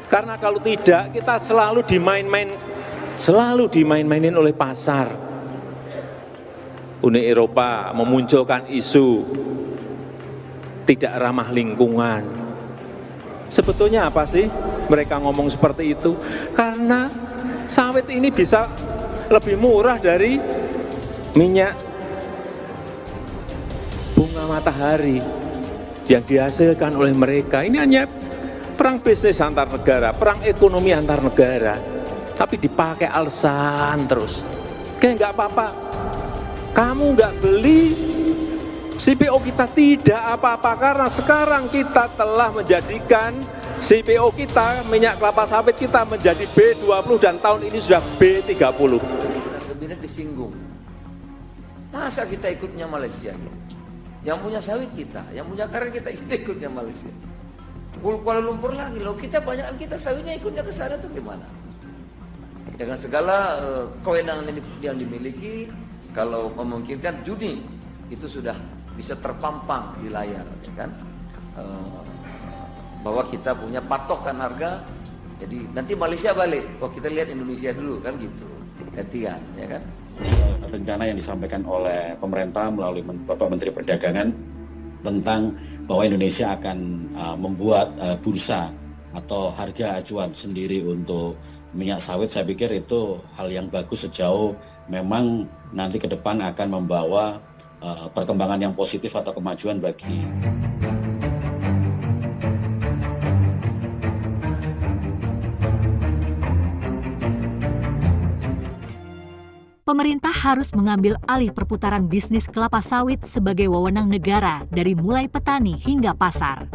Karena kalau tidak, kita selalu dimain-mainin oleh pasar. Uni Eropa memunculkan isu tidak ramah lingkungan. Sebetulnya apa sih mereka ngomong seperti itu? Karena sawit ini bisa lebih murah dari minyak bunga matahari yang dihasilkan oleh mereka. Ini hanya perang bisnis antar negara, perang ekonomi antar negara. Tapi dipakai alasan terus. Kayak nggak apa-apa. Kamu nggak beli CPO kita tidak apa-apa karena sekarang kita telah menjadikan CPO kita, minyak kelapa sawit kita menjadi B20 dan tahun ini sudah B30. Kabinet disinggung. Masa kita ikutnya Malaysia? Yang punya sawit kita, yang punya karet kita ikutnya Malaysia. Kuala Lumpur lagi loh, kita banyak kita sawitnya ikutnya ke sana tuh gimana? Dengan segala kewenangan yang dimiliki, kalau memungkinkan Juni itu sudah bisa terpampang di layar, ya kan? Bahwa kita punya patokan harga, jadi nanti Malaysia balik, kita lihat Indonesia dulu kan gitu, gantian, ya kan? Rencana yang disampaikan oleh pemerintah melalui Bapak Menteri Perdagangan tentang bahwa Indonesia akan membuat bursa atau harga acuan sendiri untuk minyak sawit, saya pikir itu hal yang bagus sejauh memang nanti ke depan akan membawa perkembangan yang positif atau kemajuan bagi pemerintah harus mengambil alih perputaran bisnis kelapa sawit sebagai wewenang negara dari mulai petani hingga pasar.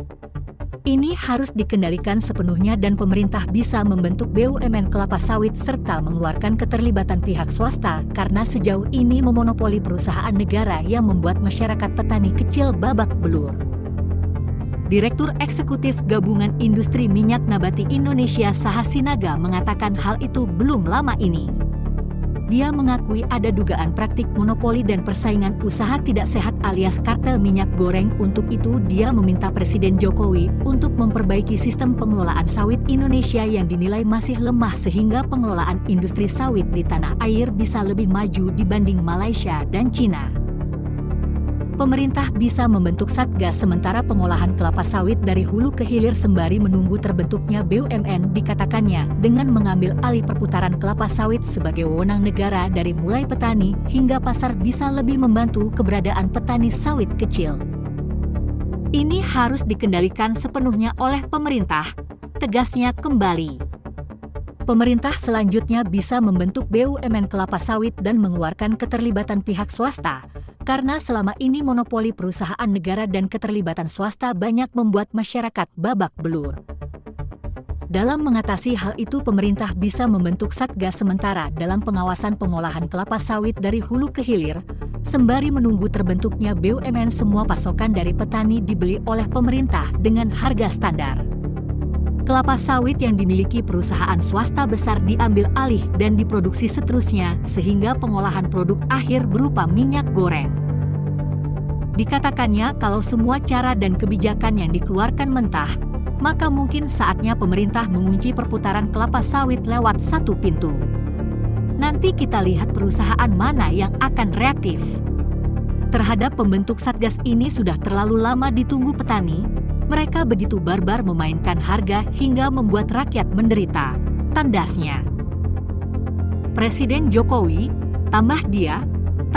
Ini harus dikendalikan sepenuhnya dan pemerintah bisa membentuk BUMN kelapa sawit serta mengeluarkan keterlibatan pihak swasta karena sejauh ini memonopoli perusahaan negara yang membuat masyarakat petani kecil babak belur. Direktur Eksekutif Gabungan Industri Minyak Nabati Indonesia Sahasinaga mengatakan hal itu belum lama ini. Dia mengakui ada dugaan praktik monopoli dan persaingan usaha tidak sehat alias kartel minyak goreng. Untuk itu, dia meminta Presiden Jokowi untuk memperbaiki sistem pengelolaan sawit Indonesia yang dinilai masih lemah sehingga pengelolaan industri sawit di tanah air bisa lebih maju dibanding Malaysia dan Cina. Pemerintah bisa membentuk satgas sementara pengolahan kelapa sawit dari hulu ke hilir sembari menunggu terbentuknya BUMN, dikatakannya, dengan mengambil alih perputaran kelapa sawit sebagai wewenang negara dari mulai petani hingga pasar bisa lebih membantu keberadaan petani sawit kecil. Ini harus dikendalikan sepenuhnya oleh pemerintah, tegasnya kembali. Pemerintah selanjutnya bisa membentuk BUMN kelapa sawit dan mengeluarkan keterlibatan pihak swasta, karena selama ini monopoli perusahaan negara dan keterlibatan swasta banyak membuat masyarakat babak belur. Dalam mengatasi hal itu, pemerintah bisa membentuk satgas sementara dalam pengawasan pengolahan kelapa sawit dari hulu ke hilir, sembari menunggu terbentuknya BUMN. Semua pasokan dari petani dibeli oleh pemerintah dengan harga standar. Kelapa sawit yang dimiliki perusahaan swasta besar diambil alih dan diproduksi seterusnya sehingga pengolahan produk akhir berupa minyak goreng. Dikatakannya kalau semua cara dan kebijakan yang dikeluarkan mentah, maka mungkin saatnya pemerintah mengunci perputaran kelapa sawit lewat satu pintu. Nanti kita lihat perusahaan mana yang akan reaktif. Terhadap pembentuk satgas ini sudah terlalu lama ditunggu petani. Mereka begitu barbar memainkan harga hingga membuat rakyat menderita, tandasnya. Presiden Jokowi, tambah dia,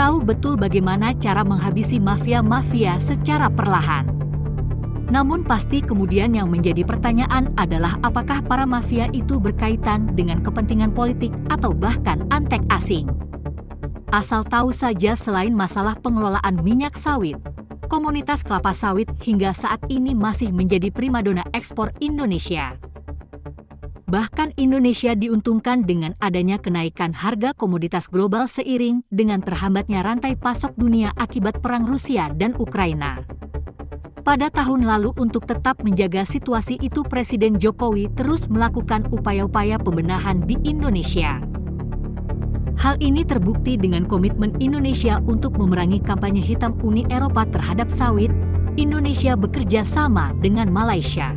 tahu betul bagaimana cara menghabisi mafia-mafia secara perlahan. Namun pasti kemudian yang menjadi pertanyaan adalah apakah para mafia itu berkaitan dengan kepentingan politik atau bahkan antek asing. Asal tahu saja selain masalah pengelolaan minyak sawit, komunitas kelapa sawit hingga saat ini masih menjadi primadona ekspor Indonesia. Bahkan Indonesia diuntungkan dengan adanya kenaikan harga komoditas global seiring dengan terhambatnya rantai pasok dunia akibat perang Rusia dan Ukraina. Pada tahun lalu untuk tetap menjaga situasi itu, Presiden Jokowi terus melakukan upaya-upaya pembenahan di Indonesia. Hal ini terbukti dengan komitmen Indonesia untuk memerangi kampanye hitam Uni Eropa terhadap sawit. Indonesia bekerja sama dengan Malaysia.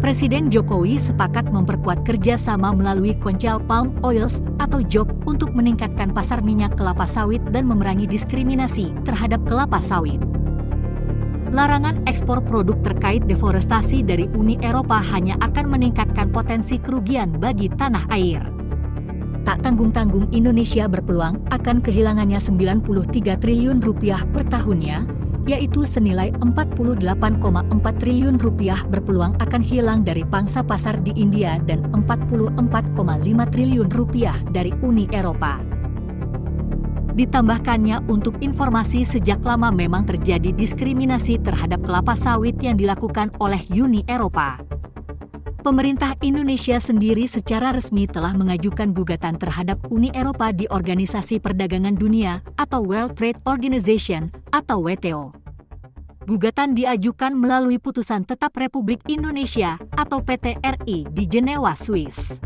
Presiden Jokowi sepakat memperkuat kerjasama melalui Conchal Palm Oils atau JOP untuk meningkatkan pasar minyak kelapa sawit dan memerangi diskriminasi terhadap kelapa sawit. Larangan ekspor produk terkait deforestasi dari Uni Eropa hanya akan meningkatkan potensi kerugian bagi tanah air. Tak tanggung-tanggung Indonesia berpeluang akan kehilangannya 93 triliun rupiah per tahunnya, yaitu senilai 48,4 triliun rupiah berpeluang akan hilang dari pangsa pasar di India dan 44,5 triliun rupiah dari Uni Eropa. Ditambahkannya, untuk informasi, sejak lama memang terjadi diskriminasi terhadap kelapa sawit yang dilakukan oleh Uni Eropa. Pemerintah Indonesia sendiri secara resmi telah mengajukan gugatan terhadap Uni Eropa di Organisasi Perdagangan Dunia atau World Trade Organization atau WTO. Gugatan diajukan melalui Putusan Tetap Republik Indonesia atau PT-RI di Jenewa, Swiss.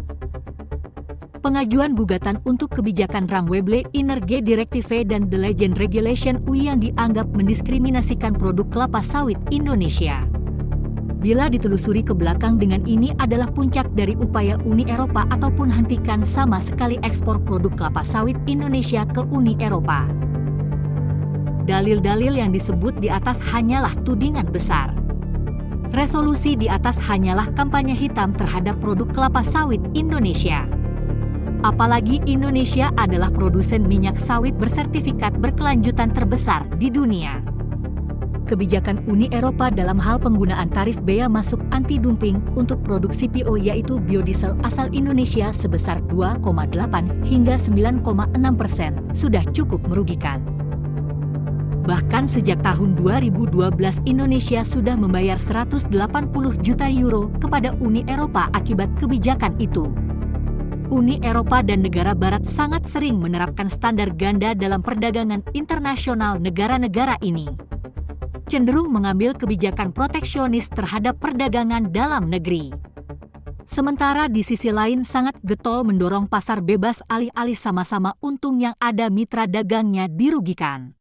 Pengajuan gugatan untuk kebijakan Ramweble Energie Directive dan The Legend Regulation UI yang dianggap mendiskriminasikan produk kelapa sawit Indonesia. Bila ditelusuri ke belakang, dengan ini adalah puncak dari upaya Uni Eropa ataupun hentikan sama sekali ekspor produk kelapa sawit Indonesia ke Uni Eropa. Dalil-dalil yang disebut di atas hanyalah tudingan besar. Resolusi di atas hanyalah kampanye hitam terhadap produk kelapa sawit Indonesia. Apalagi Indonesia adalah produsen minyak sawit bersertifikat berkelanjutan terbesar di dunia. Kebijakan Uni Eropa dalam hal penggunaan tarif bea masuk anti-dumping untuk produk CPO yaitu biodiesel asal Indonesia sebesar 2,8 hingga 9,6% sudah cukup merugikan. Bahkan sejak tahun 2012 Indonesia sudah membayar 180 juta euro kepada Uni Eropa akibat kebijakan itu. Uni Eropa dan negara barat sangat sering menerapkan standar ganda dalam perdagangan internasional negara-negara ini, cenderung mengambil kebijakan proteksionis terhadap perdagangan dalam negeri. Sementara di sisi lain sangat getol mendorong pasar bebas alih-alih sama-sama untung yang ada mitra dagangnya dirugikan.